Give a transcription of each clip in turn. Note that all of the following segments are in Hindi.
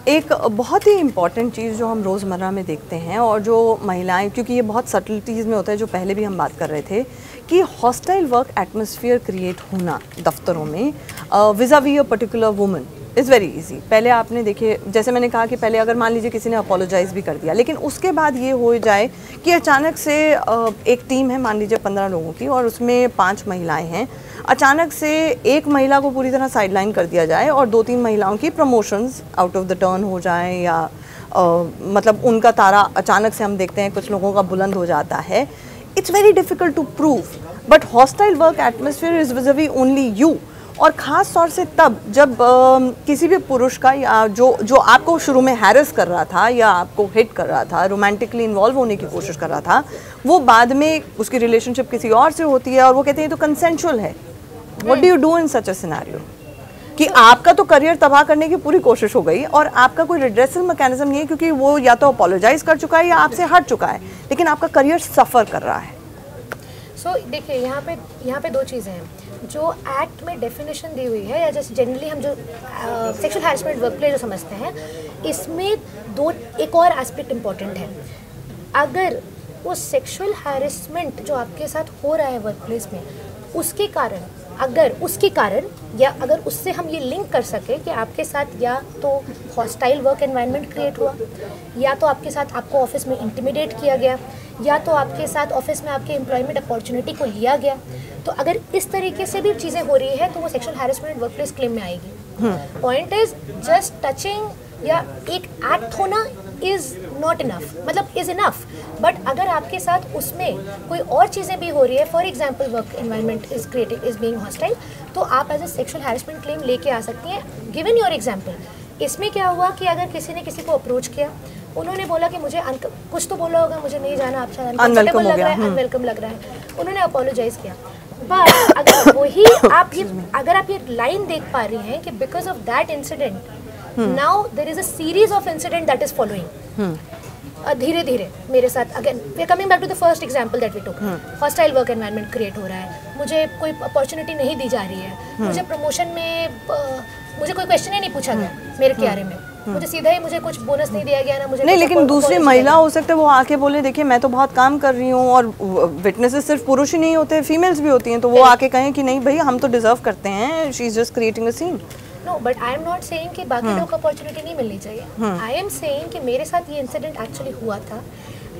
एक बहुत ही इम्पॉर्टेंट चीज़ जो हम रोज़मर्रा में देखते हैं और जो महिलाएं, क्योंकि ये बहुत सटलिटीज़ में होता है, जो पहले भी हम बात कर रहे थे कि हॉस्टाइल वर्क एटमॉस्फेयर क्रिएट होना दफ्तरों में vis-a-vis a particular woman is very easy. पहले आपने देखिए, जैसे मैंने कहा कि पहले अगर मान लीजिए किसी ने अपोलोजाइज़ भी कर दिया, लेकिन उसके बाद ये हो जाए कि अचानक से एक टीम है मान लीजिए 15 लोगों की और उसमें 5 महिलाएं हैं, अचानक से एक महिला को पूरी तरह साइडलाइन कर दिया जाए और 2-3 महिलाओं की promotions out of the turn हो जाए या मतलब उनका तारा अचानक से हम देखते हैं कुछ लोगों का बुलंद हो जाता है। It's very difficult to prove, but hostile work atmosphere is vis-a-vis only you. और ख़ास तौर से तब जब किसी भी पुरुष का या जो आपको शुरू में हैरेस कर रहा था या आपको हिट कर रहा था, रोमांटिकली इन्वॉल्व होने की कोशिश कर रहा था, वो बाद में उसकी रिलेशनशिप किसी और से होती है और वो कहते हैं तो कंसेंशुअल है। What do you do in such a scenario कि आपका तो करियर तबाह करने की पूरी कोशिश हो गई और आपका कोई रिड्रेसल मैकेनिज्म नहीं है, क्योंकि वो या तो अपोलोजाइज कर चुका है या आपसे हट चुका है, लेकिन आपका करियर सफ़र कर रहा है। देखिए यहाँ पे 2 चीज़ें हैं जो एक्ट में डेफिनेशन दी हुई है, या जैसे जनरली हम जो सेक्सुअल हैरेसमेंट वर्क प्लेस जो समझते हैं, इसमें एक और एस्पेक्ट इम्पॉर्टेंट है। अगर वो सेक्सुअल हैरेसमेंट जो आपके साथ हो रहा है वर्क प्लेस में, उसके कारण या अगर उससे हम ये लिंक कर सके कि आपके साथ या तो हॉस्टाइल वर्क एनवायरनमेंट क्रिएट हुआ, या तो आपके साथ आपको ऑफिस में इंटिमिडेट किया गया, या तो आपके साथ ऑफिस में आपके एम्प्लॉयमेंट अपॉर्चुनिटी को लिया गया, तो अगर इस तरीके से भी चीज़ें हो रही है तो वो sexual harassment work place claim में आएगी। पॉइंट इज जस्ट टचिंग या एक एक्ट होना इज़ नॉट इनफ, मतलब इज़ इनफ, बट अगर आपके साथ उसमें कोई और चीज़ें भी हो रही है, for example work environment is being hostile, तो आप as a sexual harassment claim लेके आ सकती हैं। गिवन योर एग्जाम्पल, इसमें क्या हुआ कि अगर किसी ने किसी को अप्रोच किया, उन्होंने बोला कि मुझे कुछ तो बोला होगा, मुझे नहीं जाना, आपसे अनकंफर्टेबल लग रहा है, अनवेलकम लग रहा है, उन्होंने अपोलोजाइज किया। बट अगर वही अगर आप ये लाइन देख पा रही हैं कि because of that incident now there is a series of incident that is following, धीरे धीरे मेरे साथ, again we are coming back to the first example that we took, hostile work environment create हो रहा है, मुझे कोई अपॉर्चुनिटी नहीं दी जा रही है, मुझे प्रमोशन में मुझे कोई क्वेश्चन ही नहीं पूछा गया मेरे क्यारे में, मुझे सीधा ही मुझे कुछ बोनस नहीं दिया गया ना, मुझे नहीं, लेकिन दूसरी महिला हो सकते हैं वो आके बोले देखिए मैं तो बहुत काम कर रही हूँ, और विटनेसेस सिर्फ पुरुष ही नहीं होते, फीमेल्स भी होती हैं, तो वो आके कहें कि नहीं भाई हम तो डिजर्व करते हैं, she is just creating a scene. No, but I am not saying कि बाकी लोगों को अपॉर्चुनिटी नहीं मिलनी चाहिए। आई एम सेइंग कि मेरे साथ ये इंसिडेंट एक्चुअली हुआ था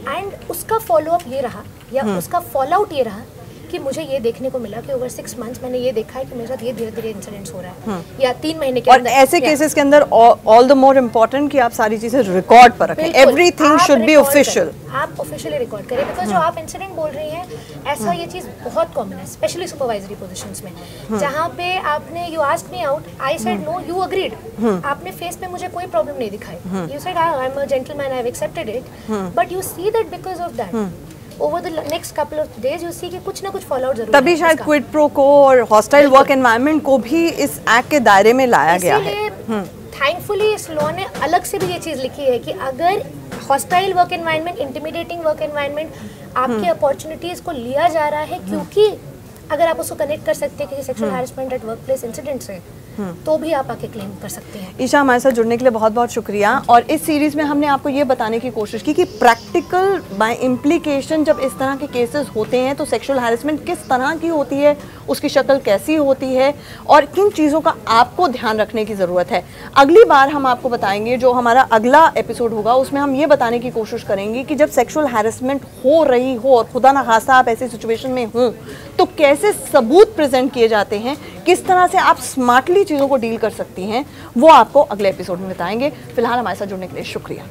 एंड उसका फॉलो अप ये रहा या उसका फॉल आउट ये रहा कि मुझे ये देखने को मिला कि ओवर 6 मंथ्स मैंने ये देखा है कि मेरे साथ ये धीरे धीरे इंसिडेंट्स हो रहा है, या 3 महीने के अंदर। और ऐसे केसेस के अंदर ऑल द मोर इम्पोर्टेंट कि आप सारी चीजें रिकॉर्ड पर रखें, एवरीथिंग शुड बी ऑफिशियल, आप ऑफिशियली रिकॉर्ड करें, बिकॉज जो आप इंसिडेंट बोल रही हैं, ऐसा ये चीज़ बहुत कॉमन है, स्पेशली सुपरवाइजरी पोजीशंस में, जहाँ पे आपने you asked me out, I said no, you agreed, आपने फेस पे मुझे कोई प्रॉब्लम नहीं दिखाई, you said I am a gentleman, I have accepted it, but you see that because of that over the next couple of days you see कि कुछ ना कुछ फॉलोआउट जरूर है। तभी शायद क्विड प्रो को और हॉस्टाइल वर्क एनवायरनमेंट को भी इस एक्ट के दायरे में लाया गया है। थैंकफुली इस लॉ ने अलग से भी ये चीज़ लिखी है कि अगर hostile work environment, intimidating work environment आपके अपॉर्चुनिटीज़ को लिया जा रहा है, क्योंकि अगर आप उसको कनेक्ट कर सकते हैं किसी sexual harassment at work place incident से, तो भी आप आके क्लेम कर सकते हैं। ईशा, हमारे साथ जुड़ने के लिए बहुत बहुत शुक्रिया। और इस सीरीज़ में हमने आपको ये बताने की कोशिश की कि प्रैक्टिकल बाय इम्प्लीकेशन जब इस तरह के केसेस होते हैं तो सेक्सुअल हैरेसमेंट किस तरह की होती है, उसकी शक्ल कैसी होती है और किन चीज़ों का आपको ध्यान रखने की ज़रूरत है। अगली बार हम आपको बताएंगे, जो हमारा अगला एपिसोड होगा उसमें हम ये बताने की कोशिश करेंगे कि जब सेक्सुअल हैरेसमेंट हो रही हो और खुदा ना खास्ता आप ऐसी सिचुएशन में हों तो कैसे सबूत प्रेजेंट किए जाते हैं, किस तरह से आप स्मार्टली चीज़ों को डील कर सकती हैं, वो आपको अगले एपिसोड में बताएंगे। फिलहाल हमारे साथ जुड़ने के लिए शुक्रिया।